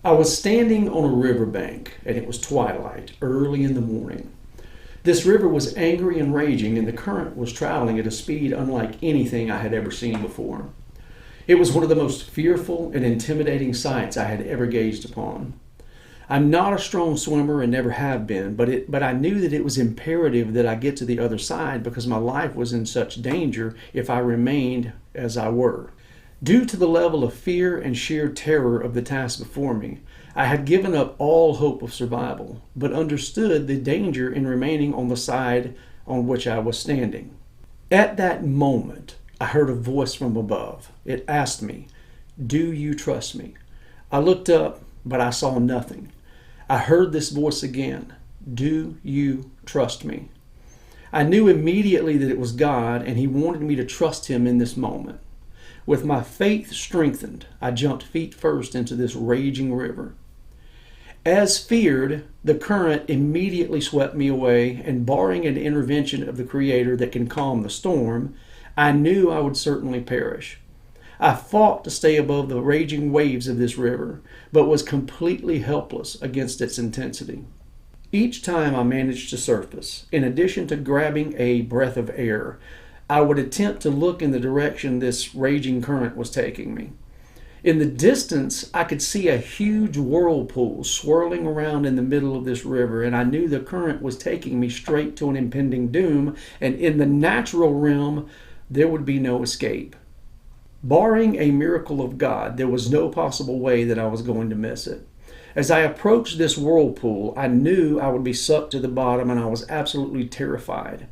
I was standing on a riverbank, and it was twilight, early in the morning. This river was angry and raging, and the current was traveling at a speed unlike anything I had ever seen before. It was one of the most fearful and intimidating sights I had ever gazed upon. I'm not a strong swimmer and never have been, but I knew that it was imperative that I get to the other side because my life was in such danger if I remained as I were. Due to the level of fear and sheer terror of the task before me, I had given up all hope of survival, but understood the danger in remaining on the side on which I was standing. At that moment, I heard a voice from above. It asked me, "Do you trust me?" I looked up, but I saw nothing. I heard this voice again, "Do you trust me?" I knew immediately that it was God, and He wanted me to trust Him in this moment. With my faith strengthened, I jumped feet first into this raging river. As feared, the current immediately swept me away, and barring an intervention of the Creator that can calm the storm, I knew I would certainly perish. I fought to stay above the raging waves of this river, but was completely helpless against its intensity. Each time I managed to surface, in addition to grabbing a breath of air, I would attempt to look in the direction this raging current was taking me. In the distance, I could see a huge whirlpool swirling around in the middle of this river, and I knew the current was taking me straight to an impending doom, and in the natural realm, there would be no escape. Barring a miracle of God, there was no possible way that I was going to miss it. As I approached this whirlpool, I knew I would be sucked to the bottom, and I was absolutely terrified.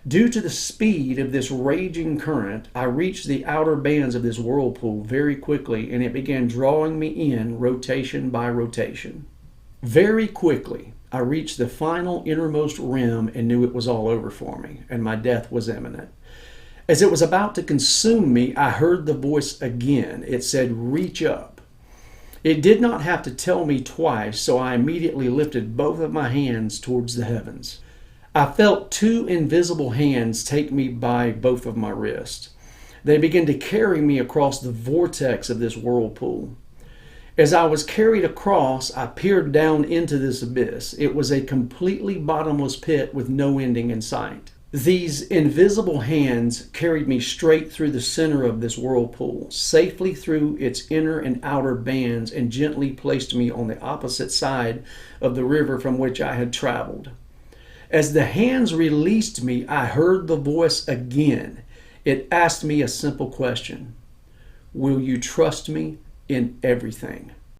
Due to the speed of this raging current, I reached the outer bands of this whirlpool very quickly, and it began drawing me in rotation by rotation. Very quickly, I reached the final innermost rim and knew it was all over for me, and my death was imminent. As it was about to consume me, I heard the voice again. It said, "Reach up." It did not have to tell me twice, so I immediately lifted both of my hands towards the heavens. I felt two invisible hands take me by both of my wrists. They began to carry me across the vortex of this whirlpool. As I was carried across, I peered down into this abyss. It was a completely bottomless pit with no ending in sight. These invisible hands carried me straight through the center of this whirlpool, safely through its inner and outer bands, and gently placed me on the opposite side of the river from which I had traveled. As the hands released me, I heard the voice again. It asked me a simple question: "Will you trust me in everything?"